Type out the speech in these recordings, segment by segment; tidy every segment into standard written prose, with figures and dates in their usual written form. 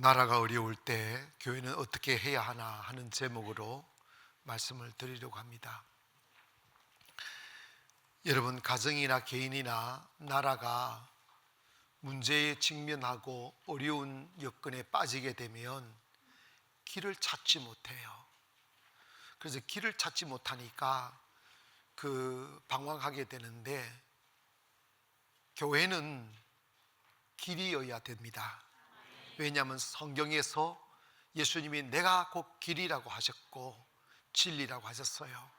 나라가 어려울 때 교회는 어떻게 해야 하나 하는 제목으로 말씀을 드리려고 합니다. 여러분, 가정이나 개인이나 나라가 문제에 직면하고 어려운 여건에 빠지게 되면 길을 찾지 못해요. 그래서 길을 찾지 못하니까 방황하게 되는데, 교회는 길이어야 됩니다. 왜냐하면 성경에서 예수님이 내가 곧 길이라고 하셨고 진리라고 하셨어요.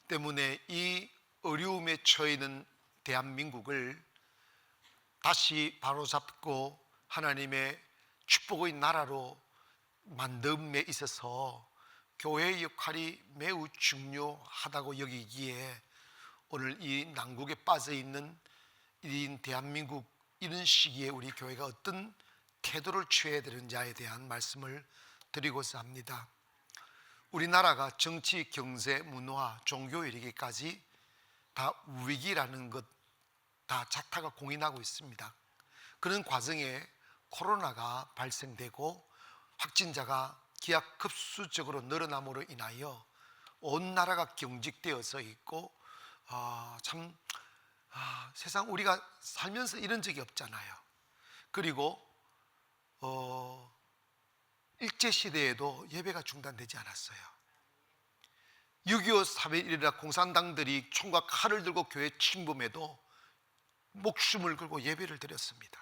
때문에 이 어려움에 처해 있는 대한민국을 다시 바로잡고 하나님의 축복의 나라로 만듦에 있어서 교회의 역할이 매우 중요하다고 여기기에 오늘 이 난국에 빠져 있는 이 대한민국, 이런 시기에 우리 교회가 어떤 태도를 취해야 되는지에 대한 말씀을 드리고자 합니다. 우리나라가 정치, 경제, 문화, 종교 이르기까지 다 위기라는 것 다 자타가 공인하고 있습니다. 그런 과정에 코로나가 발생되고 확진자가 기하급수적으로 늘어남으로 인하여 온 나라가 경직되어서 있고, 세상 우리가 살면서 이런 적이 없잖아요. 그리고 일제시대에도 예배가 중단되지 않았어요. 6.25 사회일이라 공산당들이 총과 칼을 들고 교회 침범해도 목숨을 걸고 예배를 드렸습니다.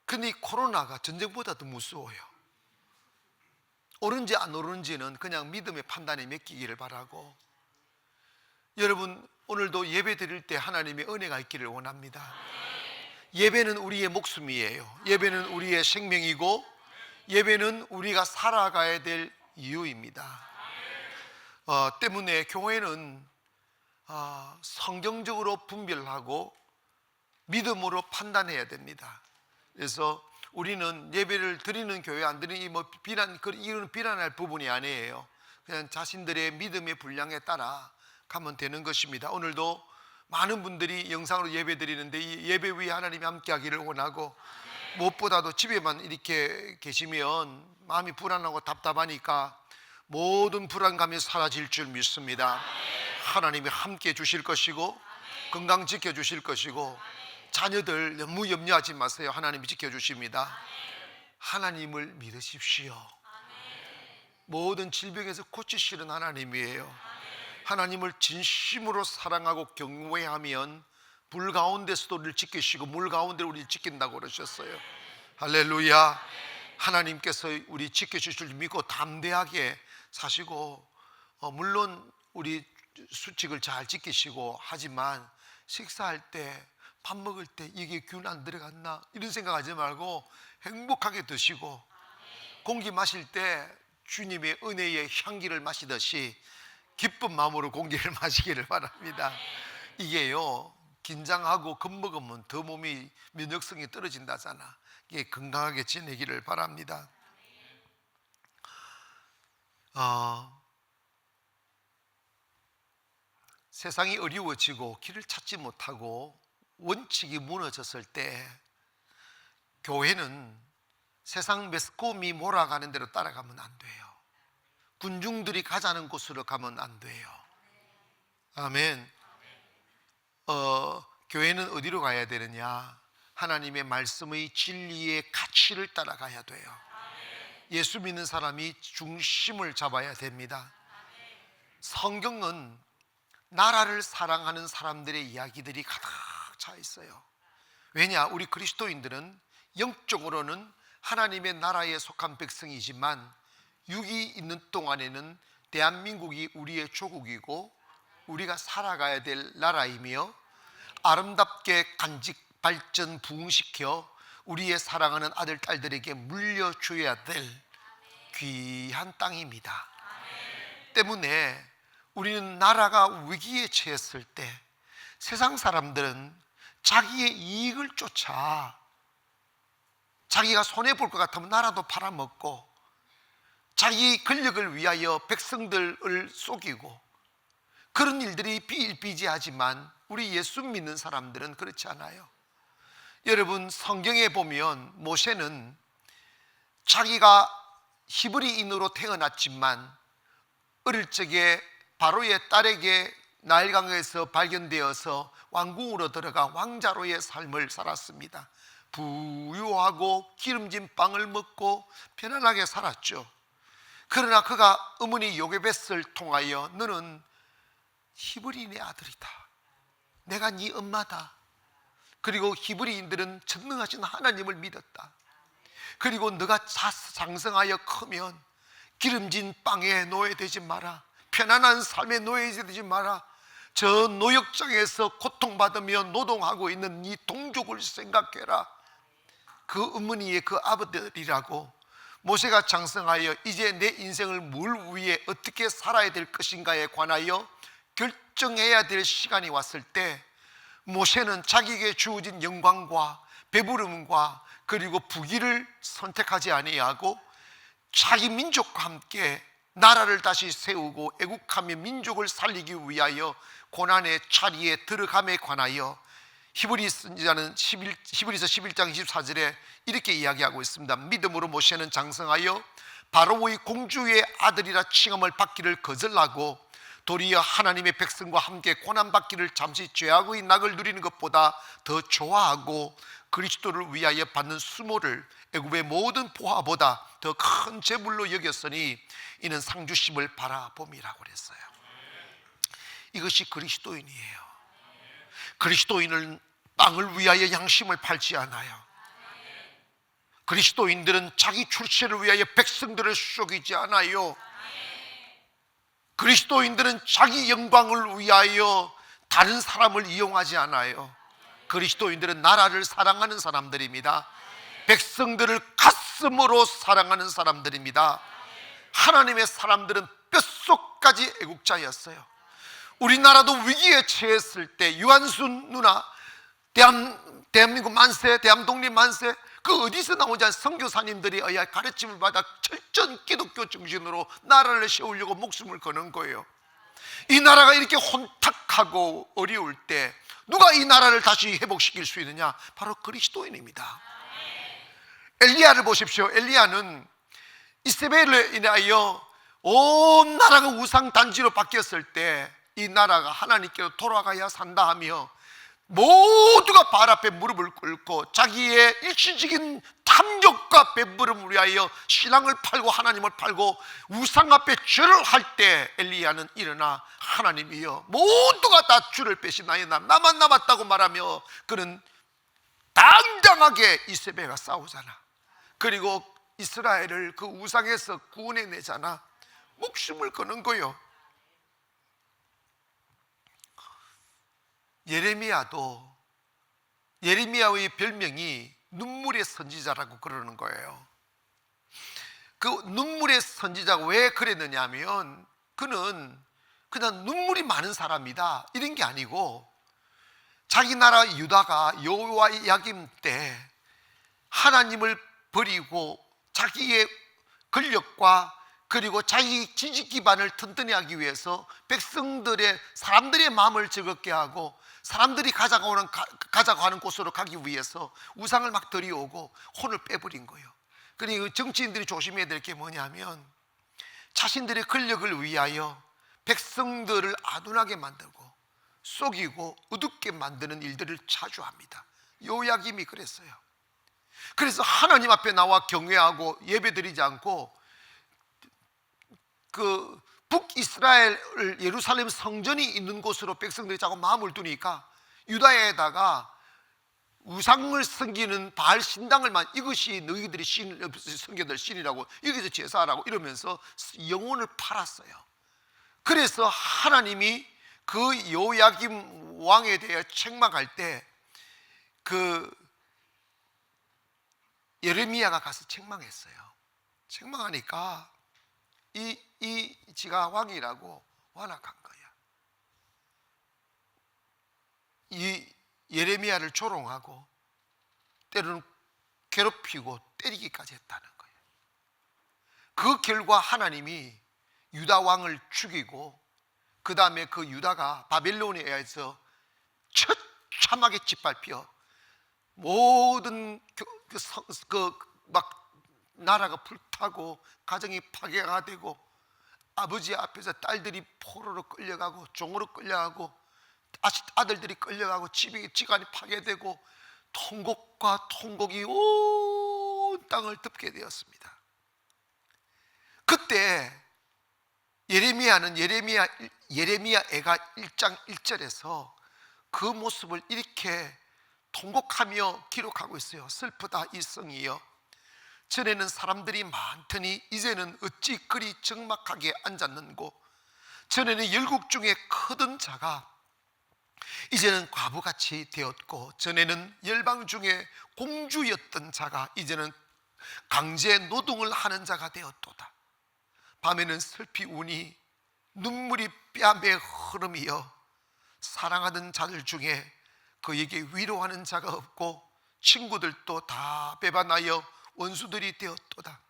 근데 이 코로나가 전쟁보다도 무서워요. 옳은지 안 옳은지는 그냥 믿음의 판단에 맡기기를 바라고, 여러분 오늘도 예배 드릴 때 하나님의 은혜가 있기를 원합니다. 예배는 우리의 목숨이에요. 예배는 우리의 생명이고, 예배는 우리가 살아가야 될 이유입니다. 때문에 교회는 성경적으로 분별하고 믿음으로 판단해야 됩니다. 그래서 우리는 예배를 드리는 교회 안 드리는 이건 비난할 부분이 아니에요. 그냥 자신들의 믿음의 분량에 따라 가면 되는 것입니다. 오늘도 많은 분들이 영상으로 예배 드리는데 이 예배 위에 하나님이 함께 하기를 원하고, 무엇보다도 집에만 이렇게 계시면 마음이 불안하고 답답하니까 모든 불안감이 사라질 줄 믿습니다. 하나님이 함께 주실 것이고 건강 지켜주실 것이고, 자녀들 너무 염려하지 마세요. 하나님이 지켜주십니다. 하나님을 믿으십시오. 모든 질병에서 고치시는 하나님이에요. 하나님을 진심으로 사랑하고 경외하면 불 가운데서도 우리를 지키시고 물 가운데 우리를 지킨다고 그러셨어요. 할렐루야. 하나님께서 우리 지켜주실 줄 믿고 담대하게 사시고, 물론 우리 수칙을 잘 지키시고, 하지만 식사할 때, 밥 먹을 때 이게 균 안 들어갔나 이런 생각하지 말고 행복하게 드시고, 공기 마실 때 주님의 은혜의 향기를 마시듯이 기쁜 마음으로 공기를 마시기를 바랍니다. 이게요, 긴장하고 겁먹으면 더 몸이 면역성이 떨어진다잖아. 이게 건강하게 지내기를 바랍니다. 세상이 어려워지고 길을 찾지 못하고 원칙이 무너졌을 때, 교회는 세상 매스컴이 몰아가는 대로 따라가면 안 돼요. 군중들이 가자는 곳으로 가면 안 돼요. 아멘. 교회는 어디로 가야 되느냐? 하나님의 말씀의 진리의 가치를 따라가야 돼요. 예수 믿는 사람이 중심을 잡아야 됩니다. 성경은 나라를 사랑하는 사람들의 이야기들이 가득 차 있어요. 왜냐? 우리 그리스도인들은 영적으로는 하나님의 나라에 속한 백성이지만 육이 있는 동안에는 대한민국이 우리의 조국이고 우리가 살아가야 될 나라이며, 아름답게 간직, 발전, 부흥시켜 우리의 사랑하는 아들, 딸들에게 물려줘야 될 귀한 땅입니다. 때문에 우리는 나라가 위기에 처했을 때 세상 사람들은 자기의 이익을 쫓아, 자기가 손해볼 것 같으면 나라도 팔아먹고 자기 권력을 위하여 백성들을 속이고, 그런 일들이 비일비재하지만 우리 예수 믿는 사람들은 그렇지 않아요. 여러분, 성경에 보면 모세는 자기가 히브리인으로 태어났지만 어릴 적에 바로의 딸에게 나일강에서 발견되어서 왕궁으로 들어가 왕자로의 삶을 살았습니다. 부유하고 기름진 빵을 먹고 편안하게 살았죠. 그러나 그가 어머니 요게벳을 통하여 너는 히브리인의 아들이다, 내가 네 엄마다. 그리고 히브리인들은 전능하신 하나님을 믿었다. 그리고 너가 장성하여 크면 기름진 빵에 노예되지 마라, 편안한 삶에 노예되지 마라. 저 노역장에서 고통받으며 노동하고 있는 이 동족을 생각해라. 그 어머니의 그 아버들이라고 모세가 장성하여 이제 내 인생을 뭘 위해 어떻게 살아야 될 것인가에 관하여 결정해야 될 시간이 왔을 때 모세는 자기에게 주어진 영광과 배부름과 그리고 부귀를 선택하지 아니하고 자기 민족과 함께 나라를 다시 세우고 애국하며 민족을 살리기 위하여 고난의 자리에 들어감에 관하여 히브리서 11장 24절에 이렇게 이야기하고 있습니다. 믿음으로 모세는 장성하여 바로의 공주의 아들이라 칭함을 받기를 거절하고 도리어 하나님의 백성과 함께 고난받기를 잠시 죄악의 낙을 누리는 것보다 더 좋아하고 그리스도를 위하여 받는 수모를 애굽의 모든 보화보다 더 큰 재물로 여겼으니 이는 상주심을 바라봄이라고 그랬어요. 이것이 그리스도인이에요. 그리스도인은 빵을 위하여 양심을 팔지 않아요. 그리스도인들은 자기 출세를 위하여 백성들을 속이지 않아요. 그리스도인들은 자기 영광을 위하여 다른 사람을 이용하지 않아요. 그리스도인들은 나라를 사랑하는 사람들입니다. 백성들을 가슴으로 사랑하는 사람들입니다. 하나님의 사람들은 뼛속까지 애국자였어요. 우리나라도 위기에 처했을 때 유한순 누나, 대한민국 만세, 대한독립 만세, 그 어디서 나오지 않은 선교사님들이 가르침을 받아 철저한 기독교 정신으로 나라를 세우려고 목숨을 거는 거예요. 이 나라가 이렇게 혼탁하고 어려울 때 누가 이 나라를 다시 회복시킬 수 있느냐? 바로 그리스도인입니다. 엘리야를 보십시오. 엘리야는 이세벨로 인하여 온 나라가 우상 단지로 바뀌었을 때 이 나라가 하나님께로 돌아가야 산다 하며 모두가 발 앞에 무릎을 꿇고 자기의 일시적인 탐욕과 배부름을 위하여 신앙을 팔고 하나님을 팔고 우상 앞에 절을 할 때 엘리야는 일어나 하나님이여 모두가 다 주를 빼시나이다 나만 남았다고 말하며 그는 당당하게 이세벨과 싸우잖아. 그리고 이스라엘을 그 우상에서 구원해내잖아. 목숨을 거는 거예요. 예레미야의 별명이 눈물의 선지자라고 그러는 거예요. 그 눈물의 선지자가 왜 그랬느냐 하면 그는 그냥 눈물이 많은 사람이다 이런 게 아니고 자기 나라 유다가 여호야김 때 하나님을 버리고 자기의 권력과 그리고 자기 지식 기반을 튼튼히 하기 위해서 사람들의 마음을 즐겁게 하고 사람들이 가자고 하는 곳으로 가기 위해서 우상을 막 들이오고 혼을 빼버린 거예요. 그리고 정치인들이 조심해야 될 게 뭐냐면 자신들의 권력을 위하여 백성들을 아둔하게 만들고 속이고 어둡게 만드는 일들을 자주 합니다. 요야김이 그랬어요. 그래서 하나님 앞에 나와 경외하고 예배드리지 않고 그 북이스라엘 예루살렘 성전이 있는 곳으로 백성들이 자꾸 마음을 두니까 유다에다가 우상을 섬기는 바알 신당을 이것이 너희들이 섬겨들 신이라고 여기서 제사하라고 이러면서 영혼을 팔았어요. 그래서 하나님이 그 요야김 왕에 대해 책망할 때 그 예레미야가 가서 책망했어요. 책망하니까 지가 왕이라고 완악한 거야. 이 예레미야를 조롱하고 때로는 괴롭히고 때리기까지 했다는 거예요. 그 결과 하나님이 유다 왕을 죽이고 그 다음에 그 유다가 바벨론에 의해서 처참하게 짓밟혀 모든 막 나라가 불타고 가정이 파괴가 되고 아버지 앞에서 딸들이 포로로 끌려가고 종으로 끌려가고 아들들이 끌려가고 집안이 파괴되고 통곡과 통곡이 온 땅을 덮게 되었습니다. 그때 예레미야는 예레미야애가 1장 1절에서 그 모습을 이렇게 통곡하며 기록하고 있어요. 슬프다 이 성이여, 전에는 사람들이 많더니 이제는 어찌 그리 적막하게 앉았는고, 전에는 열국 중에 크던 자가 이제는 과부같이 되었고, 전에는 열방 중에 공주였던 자가 이제는 강제 노동을 하는 자가 되었도다. 밤에는 슬피 우니 눈물이 뺨에 흐름이여, 사랑하던 자들 중에 그에게 위로하는 자가 없고 친구들도 다 배반하여 원수들이 되었도다.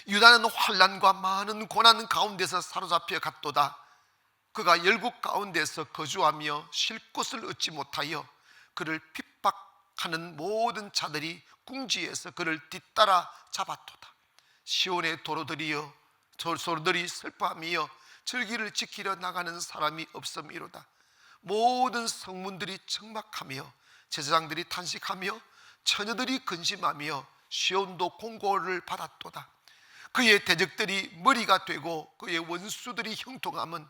유다는 환난과 많은 고난 가운데서 사로잡혀 갔도다. 그가 열국 가운데서 거주하며 쉴 곳을 얻지 못하여 그를 핍박하는 모든 자들이 궁지에서 그를 뒤따라 잡았도다. 시온의 도로들이여, 소들이 슬퍼하며 절기를 지키려 나가는 사람이 없음이로다. 모든 성문들이 적막하며 제사장들이 탄식하며 처녀들이 근심하며 시온도 공고를 받았도다. 그의 대적들이 머리가 되고 그의 원수들이 형통함은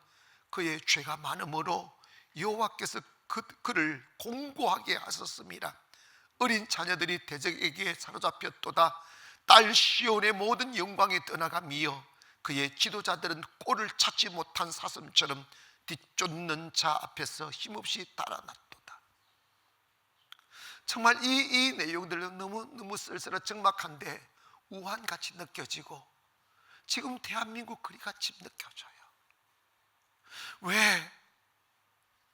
그의 죄가 많음으로 여호와께서 그를 공고하게 하셨습니다. 어린 자녀들이 대적에게 사로잡혔도다. 딸 시온의 모든 영광이 떠나가며 그의 지도자들은 꼴을 찾지 못한 사슴처럼 뒤쫓는 자 앞에서 힘없이 달아났도다. 정말 이 내용들은 너무 쓸쓸하 적막한데 우환같이 느껴지고 지금 대한민국 그리같이 느껴져요. 왜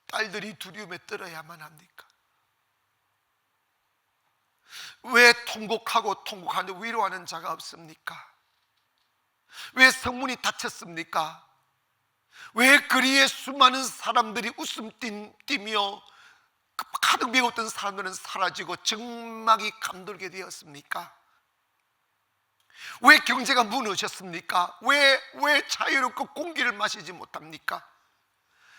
딸들이 두려움에 떨어야만 합니까? 왜 통곡하는데 위로하는 자가 없습니까? 왜 성문이 닫혔습니까? 왜 거리에 수많은 사람들이 웃음 띠며 가득 메웠던 사람들은 사라지고 적막이 감돌게 되었습니까? 왜 경제가 무너졌습니까? 왜 자유롭고 공기를 마시지 못합니까?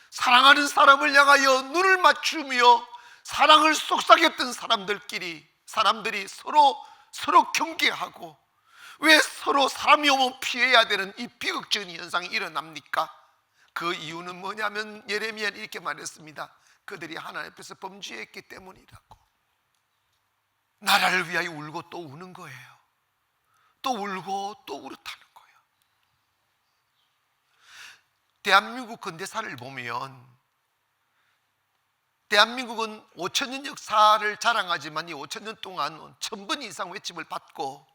사랑하는 사람을 향하여 눈을 맞추며 사랑을 속삭였던 사람들이 서로 경계하고 왜 서로 사람이 오면 피해야 되는 이 비극적인 현상이 일어납니까? 그 이유는 뭐냐면 예레미야는 이렇게 말했습니다. 그들이 하나님 앞에서 범죄했기 때문이라고. 나라를 위하여 울고 또 우는 거예요. 또 울고 또 울었다는 거예요. 대한민국 근대사를 보면 대한민국은 5,000년 역사를 자랑하지만 이 5,000년 동안 1,000번 이상 외침을 받고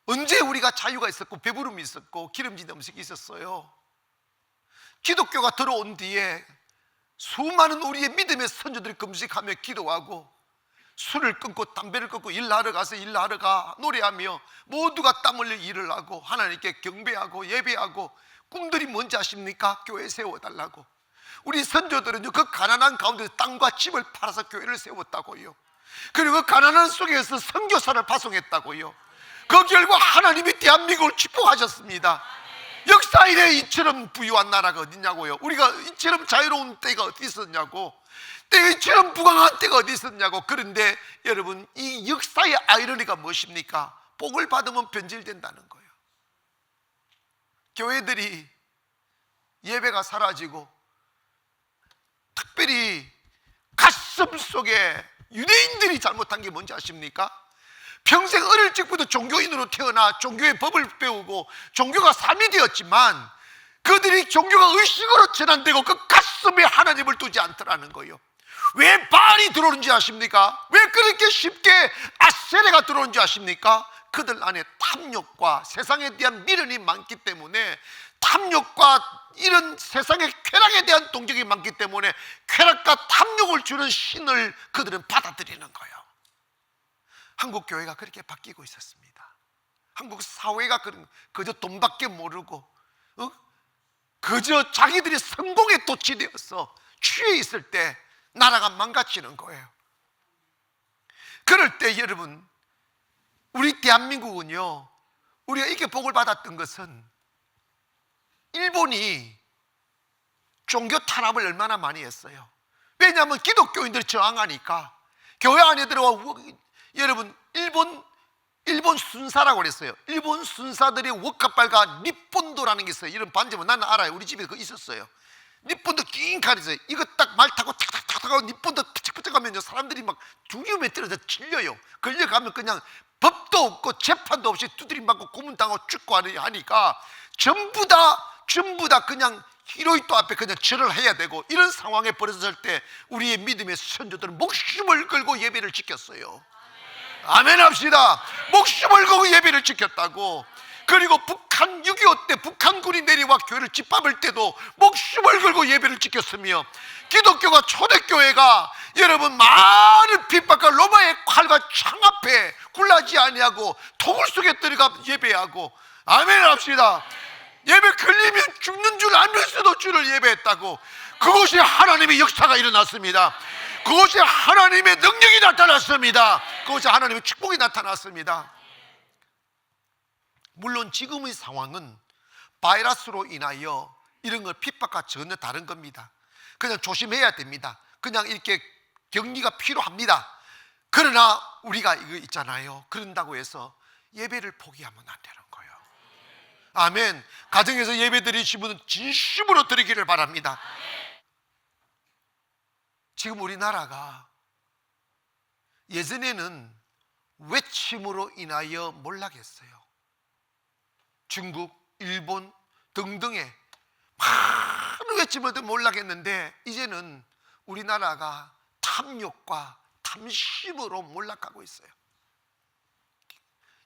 언제 우리가 자유가 있었고 배부름이 있었고 기름진 음식이 있었어요. 기독교가 들어온 뒤에 수많은 우리의 믿음의 선조들이 금식하며 기도하고 술을 끊고 담배를 끊고 일하러 가서 일하러 가 노래하며 모두가 땀 흘려 일을 하고 하나님께 경배하고 예배하고 꿈들이 뭔지 아십니까? 교회 세워달라고. 우리 선조들은요 그 가난한 가운데서 땅과 집을 팔아서 교회를 세웠다고요. 그리고 그 가난한 속에서 선교사를 파송했다고요. 그 결과 하나님이 대한민국을 축복하셨습니다. 역사 이래 이처럼 부유한 나라가 어딨냐고요. 우리가 이처럼 자유로운 때가 어디 있었냐고, 이처럼 부강한 때가 어디 있었냐고. 그런데 여러분 이 역사의 아이러니가 무엇입니까? 복을 받으면 변질된다는 거예요. 교회들이 예배가 사라지고 특별히 가슴 속에 유대인들이 잘못한 게 뭔지 아십니까? 평생 어릴 적부터 종교인으로 태어나 종교의 법을 배우고 종교가 삶이 되었지만 그들이 종교가 의식으로 전환되고 그 가슴에 하나님을 두지 않더라는 거예요. 왜 바알이 들어오는지 아십니까? 왜 그렇게 쉽게 아세레가 들어오는지 아십니까? 그들 안에 탐욕과 세상에 대한 미련이 많기 때문에, 탐욕과 이런 세상의 쾌락에 대한 동경이 많기 때문에 쾌락과 탐욕을 주는 신을 그들은 받아들이는 거예요. 한국 교회가 그렇게 바뀌고 있었습니다. 한국 사회가 그저 돈밖에 모르고 그저 자기들이 성공에 도취되어서 취해 있을 때 나라가 망가지는 거예요. 그럴 때 여러분 우리 대한민국은요, 우리가 이렇게 복을 받았던 것은 일본이 종교 탄압을 얼마나 많이 했어요. 왜냐하면 기독교인들이 저항하니까 교회 안에 들어와. 여러분, 일본 순사라고 그랬어요. 일본 순사들의 워카빨가 니폰도라는 게 있어요. 이런 반지면 나는 알아요. 우리 집에 그거 있었어요. 니폰도 긴 칼이 있어요. 이거 딱 말 타고 탁탁탁 하고 니폰도 탁탁탁 하면요, 사람들이 막 두려움에 떨어져 질려요. 걸려가면 그냥 법도 없고 재판도 없이 두드림 맞고 고문당하고 죽고 하니까 전부 다 그냥 히로히토 앞에 그냥 절을 해야 되고, 이런 상황에 벌어졌을 때 우리의 믿음의 선조들은 목숨을 걸고 예배를 지켰어요. 아멘 합시다. 목숨을 걸고 예배를 지켰다고. 그리고 북한 6.25 때 북한군이 내려와 교회를 짓밟을 때도 목숨을 걸고 예배를 지켰으며, 기독교가 초대교회가 여러분 많은 핍박과 로마의 칼과 창 앞에 굴하지 아니하고 토굴 속에 들어가 예배하고, 아멘 합시다. 예배 걸리면 죽는 줄 알면서도 주를 예배했다고. 그곳에 하나님의 역사가 일어났습니다. 그곳에 하나님의 능력이 나타났습니다. 그곳에 하나님의 축복이 나타났습니다. 물론 지금의 상황은 바이러스로 인하여 이런 걸 핍박과 전혀 다른 겁니다. 그냥 조심해야 됩니다. 그냥 이렇게 격리가 필요합니다. 그러나 우리가 이거 있잖아요, 그런다고 해서 예배를 포기하면 안 되는 거예요. 아멘. 가정에서 예배 드리신 분은 진심으로 드리기를 바랍니다. 지금 우리나라가 예전에는 외침으로 인하여 몰락했어요. 중국, 일본 등등의 많은 외침으로 몰락했는데, 이제는 우리나라가 탐욕과 탐심으로 몰락하고 있어요.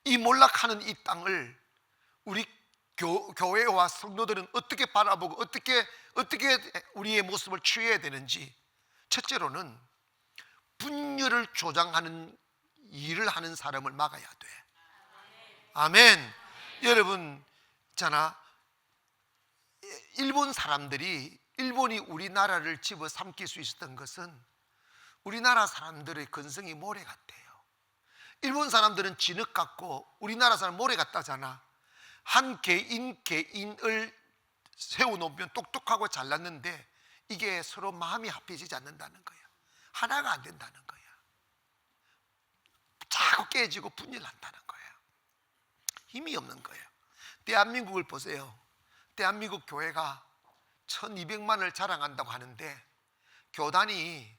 이 몰락하는 이 땅을 우리 교회와 성도들은 어떻게 바라보고 어떻게 우리의 모습을 취해야 되는지, 첫째로는 분열을 조장하는 일을 하는 사람을 막아야 돼. 아멘. 여러분 있잖아, 일본이 우리나라를 집어삼킬 수 있었던 것은 우리나라 사람들의 근성이 모래 같아요. 일본 사람들은 진흙 같고 우리나라 사람 모래 같다잖아. 한 개인을 세워놓으면 똑똑하고 잘났는데 이게 서로 마음이 합해지지 않는다는 거야. 하나가 안 된다는 거야. 자꾸 깨지고 분열한다는 거야. 힘이 없는 거예요. 대한민국을 보세요. 대한민국 교회가 1200만을 자랑한다고 하는데, 교단이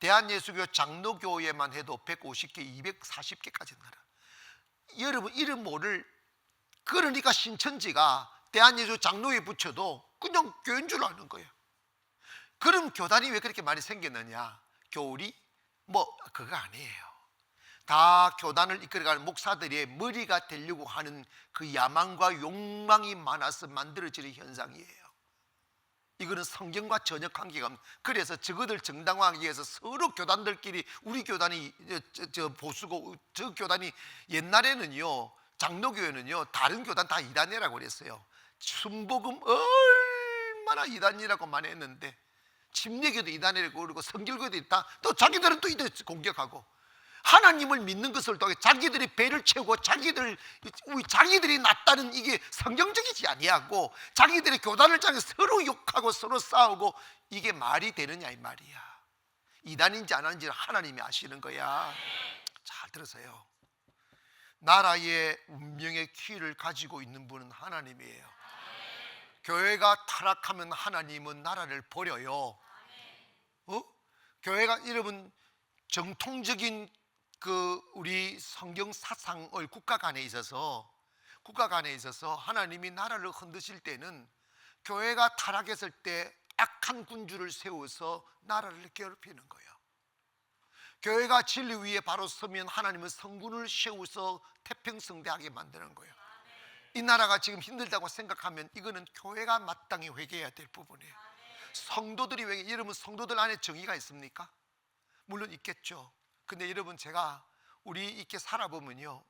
대한예수교 장로교회만 해도 150개, 240개까지 나라. 여러분 이름 모를, 그러니까 신천지가 대한예수 장로에 붙여도 그냥 교회인 줄 아는 거예요. 그럼 교단이 왜 그렇게 많이 생겼느냐? 교리? 그거 아니에요. 다 교단을 이끌어가는 목사들의 머리가 되려고 하는 그 야망과 욕망이 많아서 만들어지는 현상이에요. 이거는 성경과 전혀 관계가 없는. 그래서 저거들 정당화하기 위해서 서로 교단들끼리, 우리 교단이 보수고 저 교단이, 옛날에는요 장로교회는요 다른 교단 다 이단이라고 그랬어요. 순복음 얼마나 이단이라고 많이 했는데, 침례교도 이단이라고 그러고 성결교도 있다. 또 자기들은 또 이단 공격하고, 하나님을 믿는 것을 통해 자기들이 배를 채우고 자기들이 낫다는 이게 성경적이지 아니하고, 자기들의 교단을 향해 서로 욕하고 서로 싸우고, 이게 말이 되느냐 이 말이야. 이단인지 안 하는지는 하나님이 아시는 거야. 잘 들으세요. 나라의 운명의 키를 가지고 있는 분은 하나님이에요. 교회가 타락하면 하나님은 나라를 버려요. 교회가 여러분 정통적인 우리 성경 사상을 국가 간에 있어서 하나님이 나라를 흔드실 때는 교회가 타락했을 때 악한 군주를 세워서 나라를 괴롭히는 거예요. 교회가 진리 위에 바로 서면 하나님은 성군을 세워서 태평성대하게 만드는 거예요. 이 나라가 지금 힘들다고 생각하면 이거는 교회가 마땅히 회개해야 될 부분이에요. 성도들이 여러분 성도들 안에 정의가 있습니까? 물론 있겠죠. 근데 여러분 제가 우리 이렇게 살아보면요,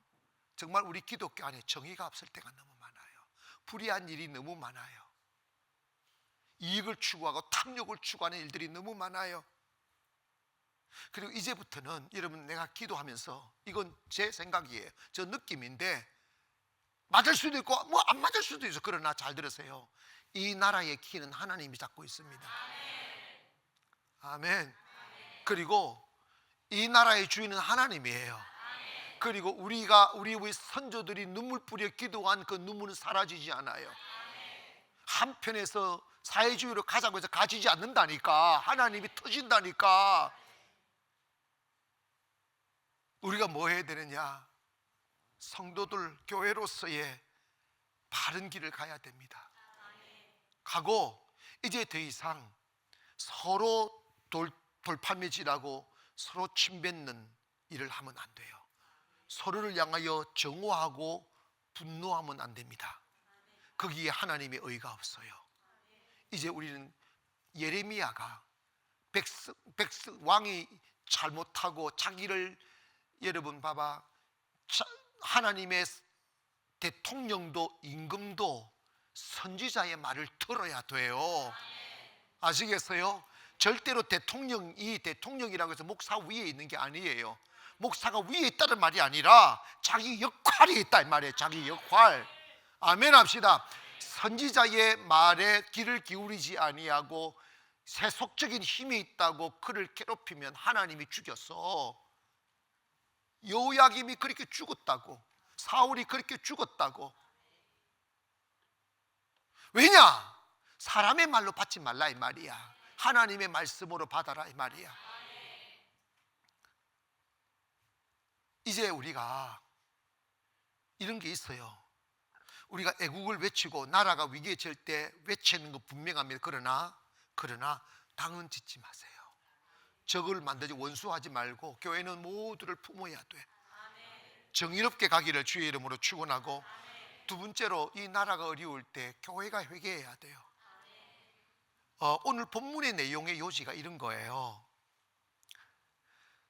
정말 우리 기독교 안에 정의가 없을 때가 너무 많아요. 불의한 일이 너무 많아요. 이익을 추구하고 탐욕을 추구하는 일들이 너무 많아요. 그리고 이제부터는 여러분, 내가 기도하면서, 이건 제 생각이에요, 저 느낌인데 맞을 수도 있고 뭐 안 맞을 수도 있어. 그러나 잘 들으세요. 이 나라의 키는 하나님이 잡고 있습니다. 아멘. 그리고 이 나라의 주인은 하나님이에요. 그리고 우리 선조들이 눈물 뿌려 기도한 그 눈물은 사라지지 않아요. 한편에서 사회주의로 가자고 해서 가지지 않는다니까. 하나님이 터진다니까. 우리가 뭐 해야 되느냐? 성도들, 교회로서의 바른 길을 가야 됩니다. 가고 이제 더 이상 서로 돌팔매질하고 서로 침뱉는 일을 하면 안 돼요. 서로를 향하여 정오하고 분노하면 안 됩니다. 거기에 하나님의 의가 없어요. 이제 우리는 예레미야가 왕이 잘못하고 자기를, 여러분 봐봐, 하나님의 대통령도 임금도 선지자의 말을 들어야 돼요. 아시겠어요? 절대로 대통령이라고 해서 목사 위에 있는 게 아니에요. 목사가 위에 있다는 말이 아니라 자기 역할이 있다 이 말이에요. 자기 역할. 아멘 합시다. 선지자의 말에 귀를 기울이지 아니하고 세속적인 힘이 있다고 그를 괴롭히면 하나님이 죽였어. 요야김이 그렇게 죽었다고, 사울이 그렇게 죽었다고. 왜냐? 사람의 말로 받지 말라 이 말이야. 하나님의 말씀으로 받아라 이 말이야. 이제 우리가 이런 게 있어요. 우리가 애국을 외치고 나라가 위기에 처할 때 외치는 거 분명합니다. 그러나 당은 짓지 마세요. 적을 만들지 원수하지 말고 교회는 모두를 품어야 돼. 정의롭게 가기를 주의 이름으로 축원하고, 두 번째로 이 나라가 어려울 때 교회가 회개해야 돼요. 오늘 본문의 내용의 요지가 이런 거예요.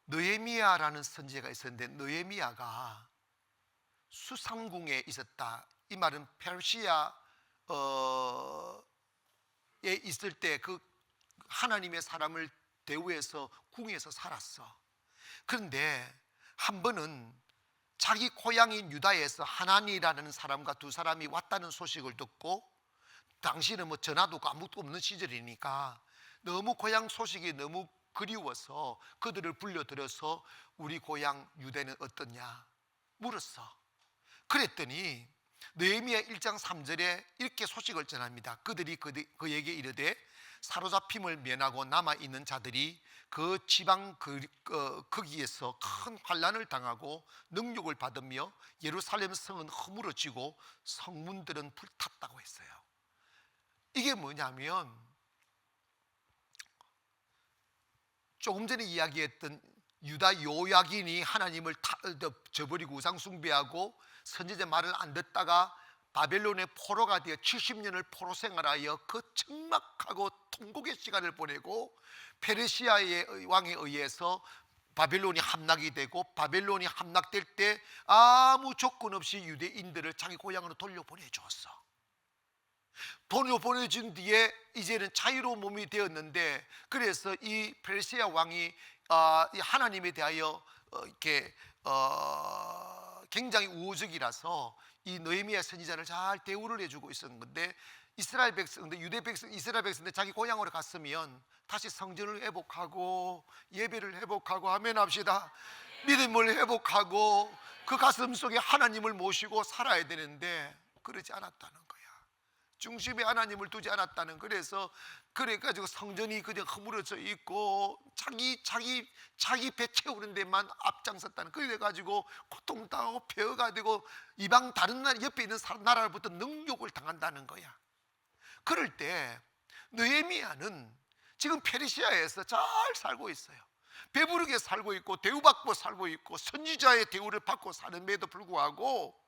느헤미야라는 선지자가 있었는데 느헤미야가 수상궁에 있었다. 이 말은 페르시아에 있을 때 그 하나님의 사람을 대우해서 궁에서 살았어. 그런데 한 번은 자기 고향인 유다에서 하나니라는 사람과 두 사람이 왔다는 소식을 듣고, 당시는 뭐 전화도 아무것도 없는 시절이니까 너무 고향 소식이 너무 그리워서 그들을 불러들여서 우리 고향 유대는 어떠냐 물었어. 그랬더니 느헤미야 1장 3절에 이렇게 소식을 전합니다. 그들이 그에게 이르되 사로잡힘을 면하고 남아있는 자들이 그 지방 거기에서 큰 환난을 당하고 능욕을 받으며 예루살렘 성은 허물어지고 성문들은 불탔다고 했어요. 이게 뭐냐면 조금 전에 이야기했던 유다 요야긴이 하나님을 저버리고 우상 숭배하고 선지자 말을 안 듣다가 바벨론의 포로가 되어 70년을 포로 생활하여 그 적막하고 통곡의 시간을 보내고 페르시아의 왕에 의해서 바벨론이 함락이 되고, 바벨론이 함락될 때 아무 조건 없이 유대인들을 자기 고향으로 돌려보내줬어. 돌려보내준 뒤에 이제는 자유로운 몸이 되었는데, 그래서 이 페르시아 왕이 하나님에 대하여 이렇게 굉장히 우호적이라서 이 느헤미야 선지자를 잘 대우를 해주고 있었는 건데, 이스라엘 백성인데 자기 고향으로 갔으면 다시 성전을 회복하고 예배를 회복하고 아멘 합시다. 믿음을 회복하고 그 가슴 속에 하나님을 모시고 살아야 되는데 그러지 않았다는 거야. 중심에 하나님을 두지 않았다는. 그래가지고 성전이 그냥 허물어져 있고 자기 배 채우는 데만 앞장섰다는. 그래가지고 고통당하고 폐허가 되고 이방 다른 나라 옆에 있는 나라로부터 능욕을 당한다는 거야. 그럴 때 느헤미야는 지금 페르시아에서 잘 살고 있어요. 배부르게 살고 있고 대우받고 살고 있고 선지자의 대우를 받고 사는데도 불구하고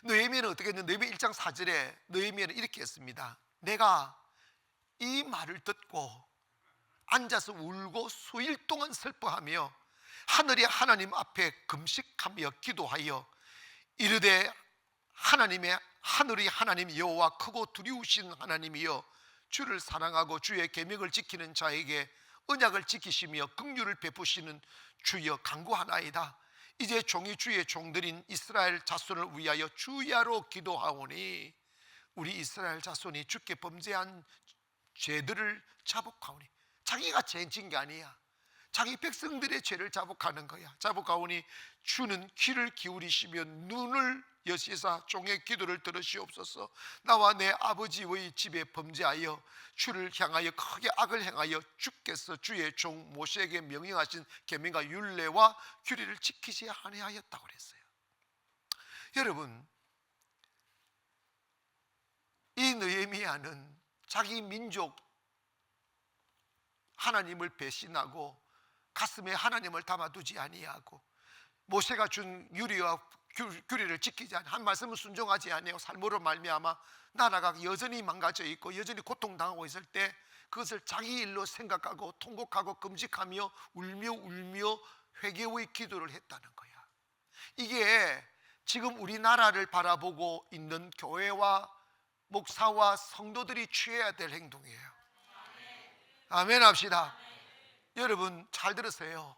느헤미야는 어떻게 했냐면 느헤미야 1장 4절에 느헤미야는 이렇게 했습니다. 내가 이 말을 듣고 앉아서 울고 수일 동안 슬퍼하며 하늘의 하나님 앞에 금식하며 기도하여 이르되 하늘의 하나님 여호와 크고 두려우신 하나님이여, 주를 사랑하고 주의 계명을 지키는 자에게 언약을 지키시며 긍휼을 베푸시는 주여 간구하나이다. 이제 종이 주의 종들인 이스라엘 자손을 위하여 주야로 기도하오니 우리 이스라엘 자손이 주께 범죄한 죄들을 자복하오니, 자기가 죄진 게 아니야. 자기 백성들의 죄를 자복하는 거야. 자복하오니 주는 귀를 기울이시며 눈을 여시사 종의 기도를 들으시옵소서. 나와 내 아버지의 집에 범죄하여 주를 향하여 크게 악을 행하여 주께서 주의 종 모세에게 명령하신 계명과 율례와 규례를 지키지 아니하였다고 그랬어요. 여러분, 이 느헤미야는 자기 민족 하나님을 배신하고 가슴에 하나님을 담아두지 아니하고 모세가 준 율례와 규례를 지키지 않고 한 말씀을 순종하지 아니하고 삶으로 말미암아 나라가 여전히 망가져 있고 여전히 고통당하고 있을 때 그것을 자기 일로 생각하고 통곡하고 금식하며 울며 회개의 기도를 했다는 거야. 이게 지금 우리나라를 바라보고 있는 교회와 목사와 성도들이 취해야 될 행동이에요. 아멘 합시다. 여러분 잘 들으세요.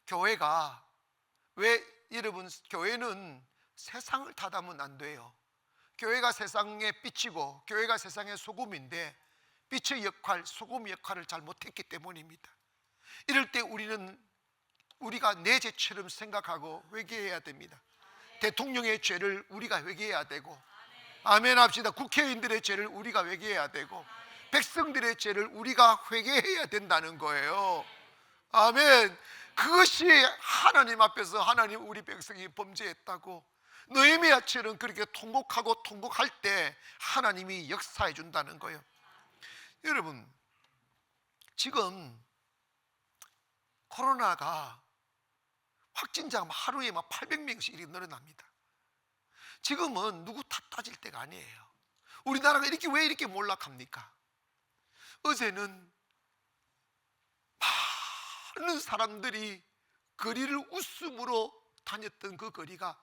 교회가 왜, 여러분, 교회는 세상을 탓하면 안 돼요. 교회가 세상의 빛이고 교회가 세상의 소금인데 빛의 역할, 소금의 역할을 잘 못했기 때문입니다. 이럴 때 우리가 내 죄처럼 생각하고 회개해야 됩니다. 대통령의 죄를 우리가 회개해야 되고, 아멘 합시다. 국회의원들의 죄를 우리가 회개해야 되고, 백성들의 죄를 우리가 회개해야 된다는 거예요. 아멘. 그것이 하나님 앞에서 하나님 우리 백성이 범죄했다고 느헤미야처럼 그렇게 통곡할 때 하나님이 역사해 준다는 거예요. 여러분, 지금 코로나가 확진자가 하루에 막 800명씩 이렇게 늘어납니다. 지금은 누구 탓 따질 때가 아니에요. 우리나라가 왜 이렇게 몰락합니까? 어제는 많은 사람들이 거리를 웃음으로 다녔던 그 거리가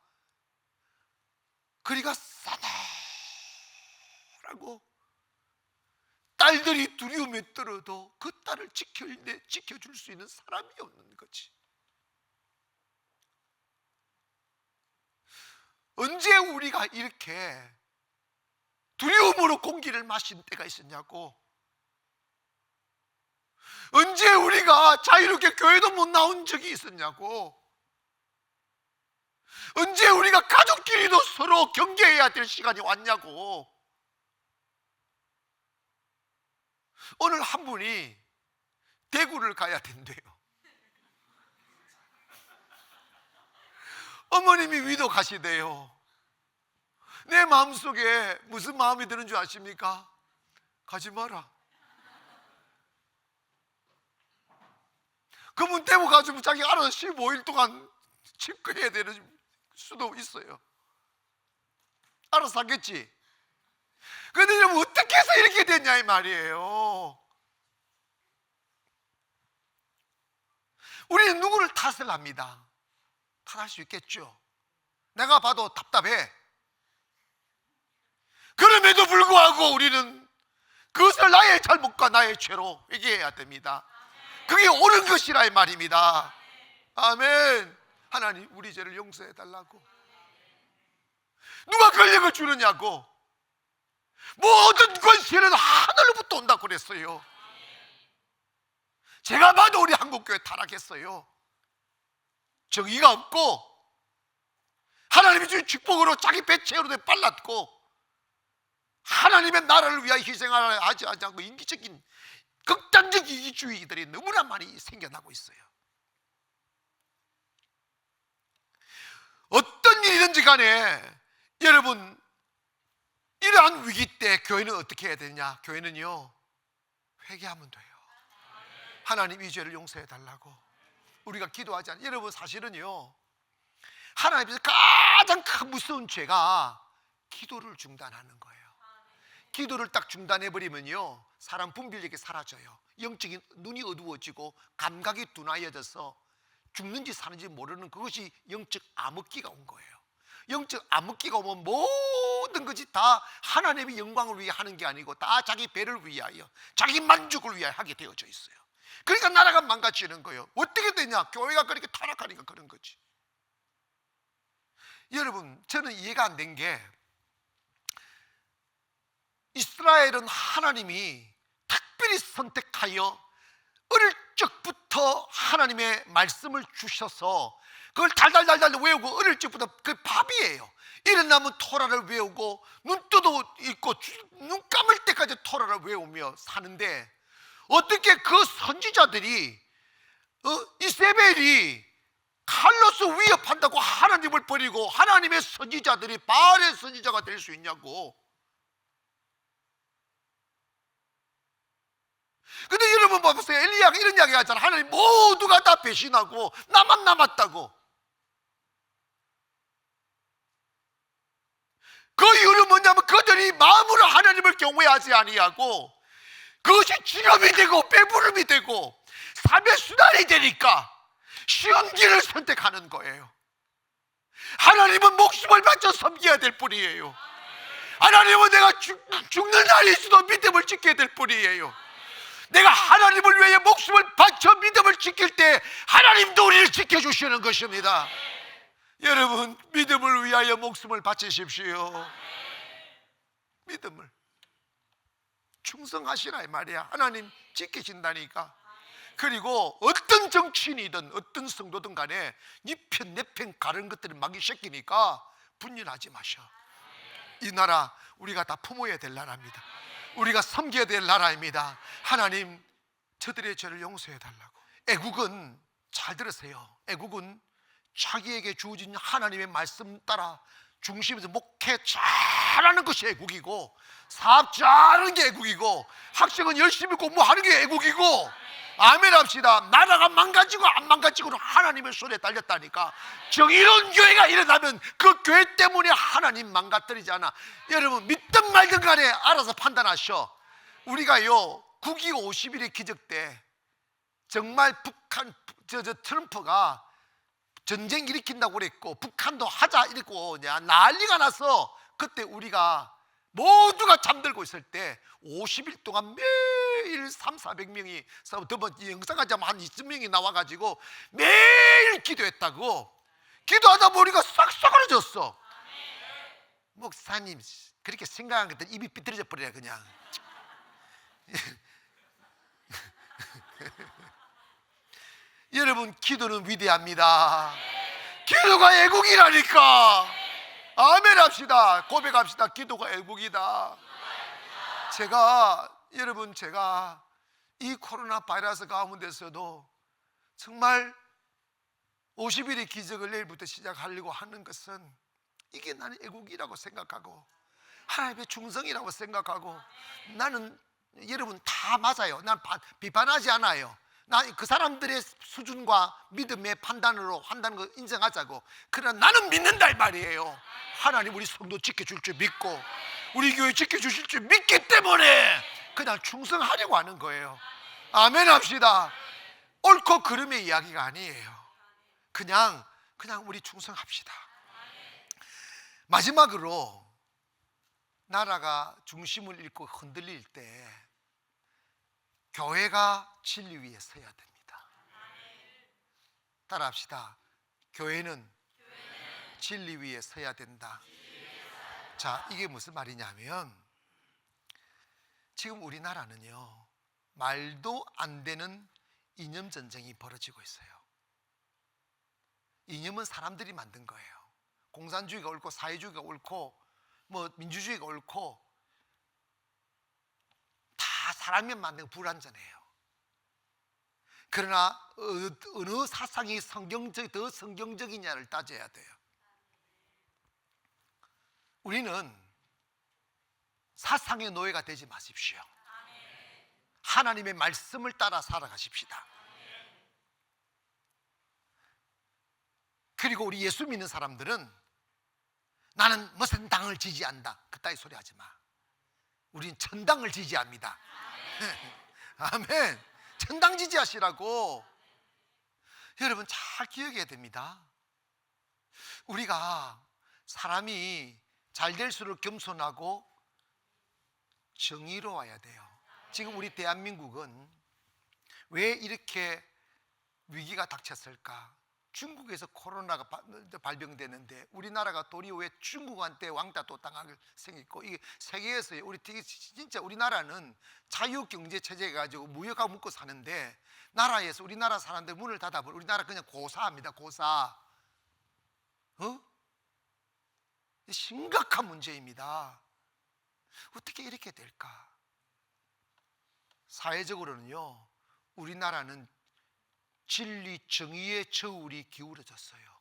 싸늘하고 딸들이 두려움에 떨어도 그 딸을 지켜줄 수 있는 사람이 없는 거지. 언제 우리가 이렇게 두려움으로 공기를 마신 때가 있었냐고. 언제 우리가 자유롭게 교회도 못 나온 적이 있었냐고. 언제 우리가 가족끼리도 서로 경계해야 될 시간이 왔냐고. 오늘 한 분이 대구를 가야 된대요. 어머님이 위도 가시대요. 내 마음속에 무슨 마음이 드는 줄 아십니까? 가지 마라. 그분 대구 가지고 자기 알아서 15일 동안 집거해야 되는 수도 있어요. 알아서 하겠지. 그런데 여러분, 어떻게 해서 이렇게 됐냐 이 말이에요. 우리는 누구를 탓을 합니다. 탓할 수 있겠죠. 내가 봐도 답답해. 그럼에도 불구하고 우리는 그것을 나의 잘못과 나의 죄로 회개해야 됩니다. 그게 옳은 것이라 이 말입니다. 아멘. 하나님 우리 죄를 용서해 달라고. 누가 권력을 주느냐고. 모든 권세는 하늘로부터 온다고 그랬어요. 제가 봐도 우리 한국교회 타락했어요. 정의가 없고 하나님이 주신 축복으로 자기 배 채우는데 빨랐고 하나님의 나라를 위하여 희생하지 않고 인기적인 극단적 이기주의들이 너무나 많이 생겨나고 있어요. 어떤 일이든지 간에 여러분, 이러한 위기 때 교회는 어떻게 해야 되냐? 교회는요, 회개하면 돼요. 하나님 이 죄를 용서해 달라고 우리가 기도하지 않아요. 여러분, 사실은요, 하나님 앞에서 가장 큰 무서운 죄가 기도를 중단하는 거예요. 기도를 딱 중단해버리면요, 사람 분별력이 사라져요. 영적인 눈이 어두워지고 감각이 둔하여져서 죽는지 사는지 모르는 그것이 영적 암흑기가 온 거예요. 영적 암흑기가 오면 모든 것이 다 하나님의 영광을 위해 하는 게 아니고 다 자기 배를 위하여, 자기 만족을 위하여 하게 되어져 있어요. 그러니까 나라가 망가지는 거예요. 어떻게 되냐? 교회가 그렇게 타락하니까 그런 거지. 여러분, 저는 이해가 안 된 게, 이스라엘은 하나님이 특별히 선택하여 어릴 적부터 하나님의 말씀을 주셔서 그걸 달달달달 외우고, 어릴 적부터 그 밥이에요. 일어나면 토라를 외우고 눈 떠도 있고 눈 감을 때까지 토라를 외우며 사는데, 어떻게 그 선지자들이 이세벨이 칼로스 위협한다고 하나님을 버리고 하나님의 선지자들이 바알의 선지자가 될 수 있냐고. 근데 여러분 보세요. 엘리야가 이런 이야기 하잖아. 하나님 모두가 다 배신하고 나만 남았다고. 그 이유는 뭐냐면 그들이 마음으로 하나님을 경외하지 아니하고, 그것이 직업이 되고 배부름이 되고 삶의 수단이 되니까 쉬운 길을 선택하는 거예요. 하나님은 목숨을 바쳐 섬겨야 될 뿐이에요. 하나님은 내가 죽는 날이 있어도 믿음을 지켜야 될 뿐이에요. 내가 하나님을 위해 목숨을 바쳐 믿음을 지킬 때 하나님도 우리를 지켜주시는 것입니다. 여러분, 믿음을 위하여 목숨을 바치십시오. 믿음을 충성하시라 이 말이야. 하나님 지키신다니까. 그리고 어떤 정치인이든 어떤 성도든 간에 네 편 내 편 가른 것들을 막이 새끼니까 분열하지 마셔. 이 나라 우리가 다 품어야 될 나라입니다. 우리가 섬겨야 될 나라입니다. 하나님, 저들의 죄를 용서해 달라고. 애국은, 잘 들으세요, 애국은 자기에게 주어진 하나님의 말씀 따라 중심에서 목회 잘하는 것이 애국이고, 사업 잘하는 게 애국이고, 학생은 열심히 공부하는 게 애국이고. 아멘 합시다. 나라가 망가지고 안 망가지고는 하나님의 손에 달렸다니까. 정의로운 교회가 일어나면 그 교회 때문에 하나님 망가뜨리지 않아. 여러분, 믿든 말든 간에 알아서 판단하셔. 우리가요, 9.25 50일의 기적 때 정말 북한 트럼프가 전쟁 일으킨다고 그랬고 북한도 하자 이랬고 난리가 나서, 그때 우리가 모두가 잠들고 있을 때 50일 동안 매일 300~400명이 영상하자 한 20명이 나와가지고 매일 기도했다고. 기도하다 보니까 싹 썩어졌어. 목사님 그렇게 생각한 것들 입이 삐뚤어져 버려야 그냥. 여러분, 기도는 위대합니다. 기도가 애국이라니까. 아멘 합시다. 고백합시다. 기도가 애국이다. 여러분, 제가 이 코로나 바이러스 가운데서도 정말 50일의 기적을 내일부터 시작하려고 하는 것은, 이게 나는 애국이라고 생각하고 하나님의 충성이라고 생각하고, 나는 여러분 다 맞아요. 난 비판하지 않아요. 난 그 사람들의 수준과 믿음의 판단으로 한다는 거 인정하자고. 그러나 나는 믿는다 이 말이에요. 하나님 우리 성도 지켜줄 줄 믿고 우리 교회 지켜주실 줄 믿기 때문에 그냥 충성하려고 하는 거예요. 아멘 합시다. 옳고 그름의 이야기가 아니에요. 그냥 우리 충성합시다. 마지막으로, 나라가 중심을 잃고 흔들릴 때 교회가 진리 위에 서야 됩니다. 따라합시다. 교회는 진리 위에 서야 된다. 자, 이게 무슨 말이냐면, 지금 우리나라는요, 말도 안 되는 이념 전쟁이 벌어지고 있어요. 이념은 사람들이 만든 거예요. 공산주의가 옳고 사회주의가 옳고 민주주의가 옳고 다 사람이 만든 불완전해요. 그러나 어느 사상이 더 성경적이냐를 따져야 돼요. 우리는 사상의 노예가 되지 마십시오. 하나님의 말씀을 따라 살아가십시다. 그리고 우리 예수 믿는 사람들은 나는 무슨 당을 지지한다, 그따위 소리 하지 마. 우리는 천당을 지지합니다. 아멘. 천당 지지하시라고. 여러분 잘 기억해야 됩니다. 우리가 사람이 잘 될수록 겸손하고 정의로워야 돼요. 지금 우리 대한민국은 왜 이렇게 위기가 닥쳤을까? 중국에서 코로나가 발병되는데 우리나라가 도리어 왜 중국한테 왕따 또 당하게 생겼고, 이게 세계에서 진짜 우리나라는 자유경제 체제 가지고 무역하고 먹고 사는데, 나라에서 우리나라 사람들 문을 닫아버려. 우리나라 그냥 고사합니다. 고사. 심각한 문제입니다. 어떻게 이렇게 될까? 사회적으로는요, 우리나라는 진리 정의의 저울이 기울어졌어요.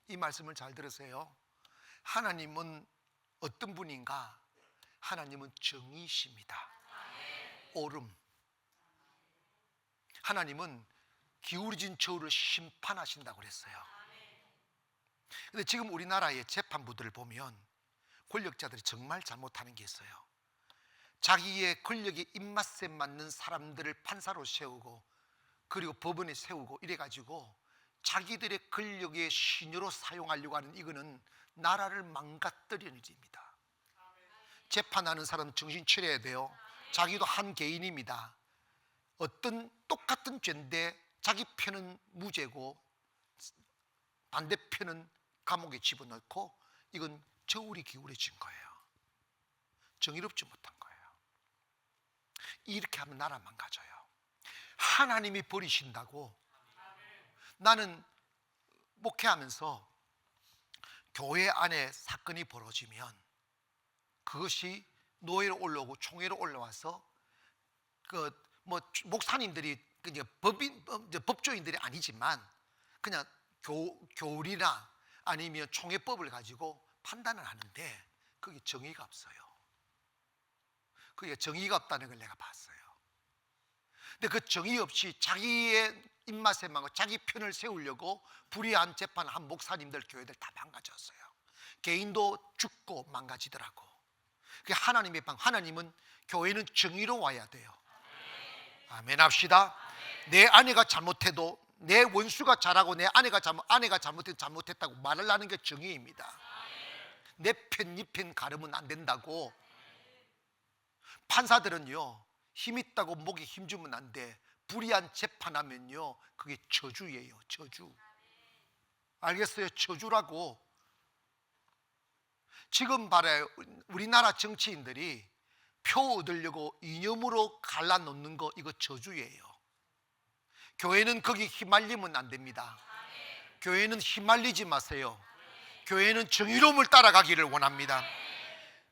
이 말씀을 잘 들으세요. 하나님은 어떤 분인가? 하나님은 정의이십니다. 옳음. 하나님은 기울어진 저울을 심판하신다고 그랬어요. 근데 지금 우리나라의 재판부들을 보면 권력자들이 정말 잘못하는 게 있어요. 자기의 권력의 입맛에 맞는 사람들을 판사로 세우고, 그리고 법원에 세우고 이래가지고 자기들의 권력의 신유로 사용하려고 하는, 이거는 나라를 망가뜨리는 일입니다. 재판하는 사람은 정신 차려야 돼요. 자기도 한 개인입니다. 어떤 똑같은 죄인데 자기 편은 무죄고 반대편은 감옥에 집어넣고, 이건 저울이 기울어진 거예요. 정의롭지 못한 거예요. 이렇게 하면 나라 망가져요. 하나님이 버리신다고. 나는 목회하면서 교회 안에 사건이 벌어지면 그것이 노예로 올라오고 총회로 올라와서 목사님들이 이제 법조인들이 아니지만 그냥 교리나 아니면 총회법을 가지고 판단을 하는데, 그게 정의가 없어요. 그게 정의가 없다는 걸 내가 봤어요. 근데 그 정의 없이 자기의 입맛에 맞고 자기 편을 세우려고 불의한 재판을 한 목사님들, 교회들 다 망가졌어요. 개인도 죽고 망가지더라고. 그게 하나님의 방. 하나님은 교회는 정의로워야 돼요. 아멘 합시다. 내 아내가 잘못해도, 내 원수가 잘하고 내 아내가 잘못해도 잘못했다고 말을 하는 게 정의입니다. 내 편, 네 편 가르면 안 된다고. 판사들은요, 힘 있다고 목에 힘주면 안 돼. 불의한 재판하면요, 그게 저주예요. 저주. 알겠어요? 저주라고. 지금 봐라요. 우리나라 정치인들이 표 얻으려고 이념으로 갈라놓는 거, 이거 저주예요. 교회는 거기 휘말리면 안 됩니다. 교회는 휘말리지 마세요. 교회는 정의로움을 따라가기를 원합니다.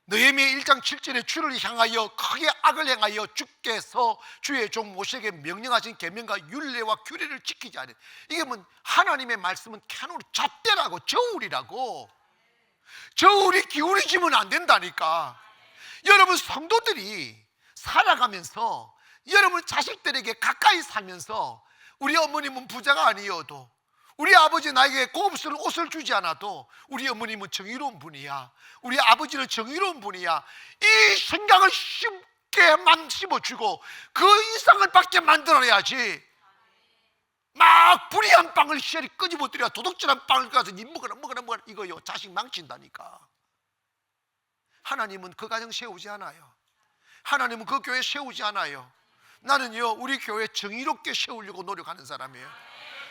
느헤미야 1장 7절에 주를 향하여 크게 악을 행하여 주께서 주의 종 모세에게 명령하신 계명과 율례와 규례를 지키지 않은, 이게 뭐 하나님의 말씀은 캐노로 잣대라고, 저울이라고. 저울이 기울어지면 안 된다니까. 여러분 성도들이 살아가면서, 여러분 자식들에게 가까이 살면서, 우리 어머님은 부자가 아니어도, 우리 아버지 나에게 고급스러운 옷을 주지 않아도 우리 어머님은 정의로운 분이야, 우리 아버지는 정의로운 분이야, 이 생각을 쉽게만 심어주고 그 이상을 받게 만들어야지. 막 불의한 빵을 시절이 끄집어뜨려 도둑질한 빵을 가서 니 먹어라 이거요, 자식 망친다니까. 하나님은 그 가정 세우지 않아요. 하나님은 그 교회 세우지 않아요. 나는요, 우리 교회 정의롭게 세우려고 노력하는 사람이에요.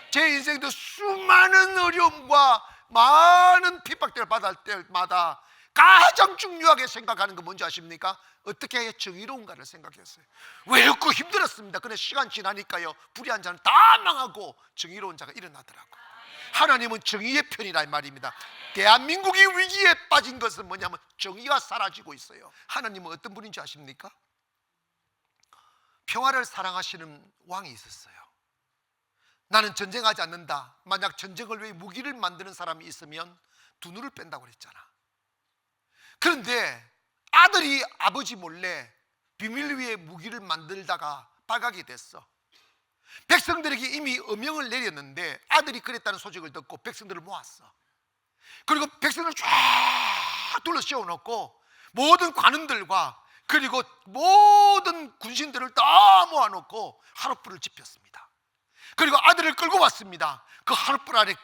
제 인생도 수많은 어려움과 많은 핍박들을 받을 때마다 가장 중요하게 생각하는 건 뭔지 아십니까? 어떻게 해야 정의로운가를 생각했어요. 외롭고 힘들었습니다. 근데 시간 지나니까요, 불의한 자는 다 망하고 정의로운 자가 일어나더라고요. 하나님은 정의의 편이라 이 말입니다. 대한민국이 위기에 빠진 것은 뭐냐면 정의가 사라지고 있어요. 하나님은 어떤 분인지 아십니까? 평화를 사랑하시는 왕이 있었어요. 나는 전쟁하지 않는다. 만약 전쟁을 위해 무기를 만드는 사람이 있으면 두 눈을 뺀다고 그랬잖아. 그런데 아들이 아버지 몰래 비밀 위에 무기를 만들다가 발각이 됐어. 백성들에게 이미 어명을 내렸는데 아들이 그랬다는 소식을 듣고 백성들을 모았어. 그리고 백성들을 쫙 둘러 씌워놓고 모든 관원들과 그리고 모든 군신들을 다 모아놓고 하룻불을 지폈습니다. 그리고 아들을 끌고 왔습니다. 그 하룻불 안에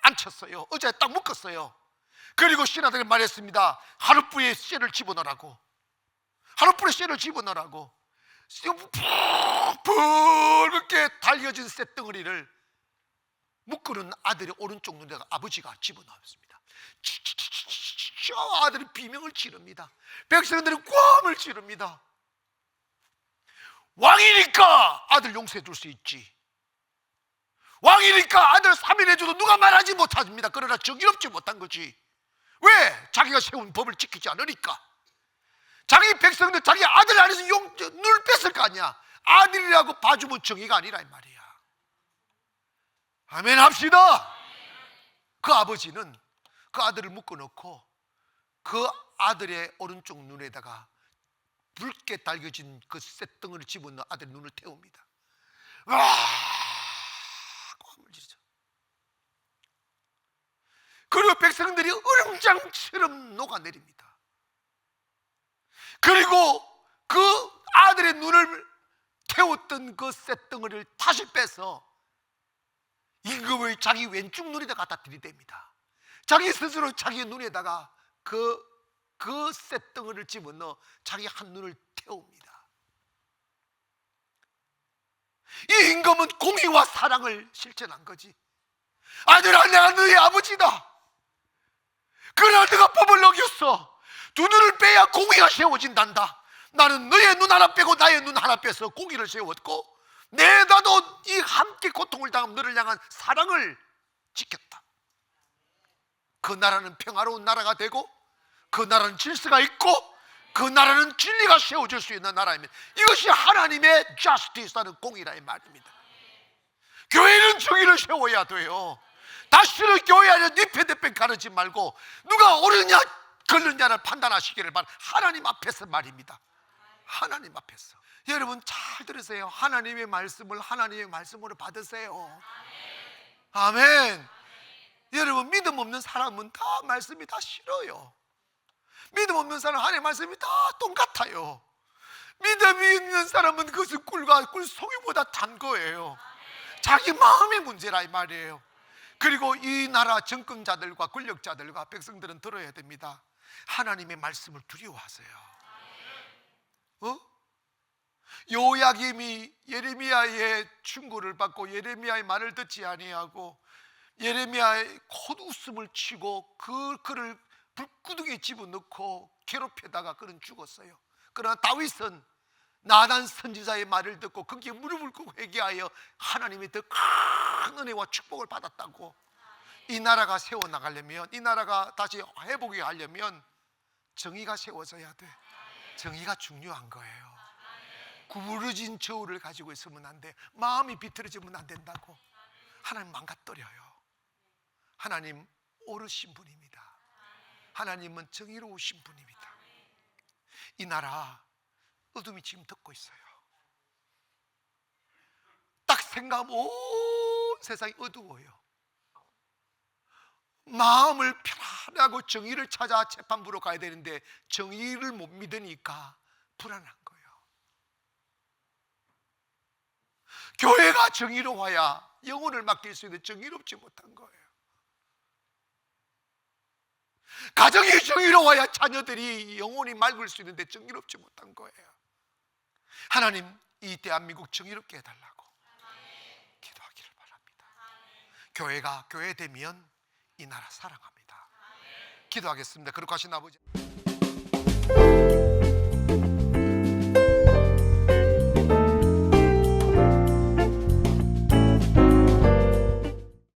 앉혔어요. 의자에 딱 묶었어요. 그리고 신하들이 말했습니다. 하룻불에 쇠를 집어넣으라고. 하룻불에 쇠를 집어넣으라고. 붉게 달겨진 쇳덩어리를 묶고는 아들의 오른쪽 눈에다가 아버지가 집어넣었습니다. 아들이 비명을 지릅니다. 백성들이 꽝을 지릅니다. 왕이니까 아들 용서해 줄 수 있지. 왕이니까 아들 3일 해줘도 누가 말하지 못합니다. 그러나 정의롭지 못한 거지. 왜? 자기가 세운 법을 지키지 않으니까. 자기 백성들 자기 아들 안에서 눈을 뺐을 거 아니야. 아들이라고 봐주면 정의가 아니라 이 말이야. 아멘 합시다. 그 아버지는 그 아들을 묶어놓고 그 아들의 오른쪽 눈에다가 붉게 달겨진 그 쇳덩어리를 집어넣어 아들의 눈을 태웁니다. 와! 꽝을 지르죠. 그리고 백성들이 얼음장처럼 녹아내립니다. 그리고 그 아들의 눈을 태웠던 그 쇳덩어리를 다시 빼서 임금의 자기 왼쪽 눈에다 갖다 들이댑니다. 자기 스스로 자기 눈에다가 그 쇳덩어리를 집어넣어 자기 한 눈을 태웁니다. 이 임금은 공의와 사랑을 실천한 거지. 아들아, 내가 너의 아버지다. 그러나 너가 법을 어겼어. 두 눈을 빼야 공의가 세워진단다. 나는 너의 눈 하나 빼고 나의 눈 하나 빼서 공의를 세웠고, 나도 이 함께 고통을 당한 너를 향한 사랑을 지켰다. 그 나라는 평화로운 나라가 되고, 그 나라는 질서가 있고, 그 나라는 진리가 세워질 수 있는 나라입니다. 이것이 하나님의 justice라는 공의라는 말입니다. 교회는 정의를 세워야 돼요. 다시는 교회 안에 뉘패대패 가르지 말고 누가 옳으냐 걸느냐를 판단하시기를 바랍니다. 하나님 앞에서 말입니다. 하나님 앞에서. 여러분 잘 들으세요. 하나님의 말씀을 하나님의 말씀으로 받으세요. 아멘. 여러분 믿음 없는 사람은 다 말씀이 다 싫어요. 믿음 없는 사람은 하나님의 말씀이 다 똑같아요. 믿음이 있는 사람은 그것은 꿀과 꿀송이보다 단 거예요. 자기 마음의 문제라 이 말이에요. 그리고 이 나라 정권자들과 권력자들과 백성들은 들어야 됩니다. 하나님의 말씀을 두려워하세요. 요야김이 예레미야의 충고를 받고 예레미야의 말을 듣지 아니하고 예레미야의 콧웃음을 치고 그를 불구덩이에 집어넣고 괴롭히다가 그는 죽었어요. 그러나 다윗은 나단 선지자의 말을 듣고 거기에 무릎을 꿇고 회개하여 하나님의 더 큰 은혜와 축복을 받았다고. 이 나라가 세워나가려면, 이 나라가 다시 회복이 하려면 정의가 세워져야 돼. 정의가 중요한 거예요. 구부러진 저울을 가지고 있으면 안 돼. 마음이 비틀어지면 안 된다고. 하나님 망가뜨려요. 하나님 옳으신 분입니다. 하나님은 정의로우신 분입니다. 이 나라 어둠이 지금 덮고 있어요. 딱 생각하면 온 세상이 어두워요. 마음을 편안하고 정의를 찾아 재판부로 가야 되는데 정의를 못 믿으니까 불안한 거예요. 교회가 정의로워야 영혼을 맡길 수 있는데 정의롭지 못한 거예요. 가정이 정의로워야 자녀들이 영혼이 맑을 수 있는데 정의롭지 못한 거예요. 하나님 이 대한민국 정의롭게 해달라고 기도하기를 바랍니다. 교회가 교회 되면 이 나라 사랑합니다. 기도하겠습니다. 거룩하신 아버지,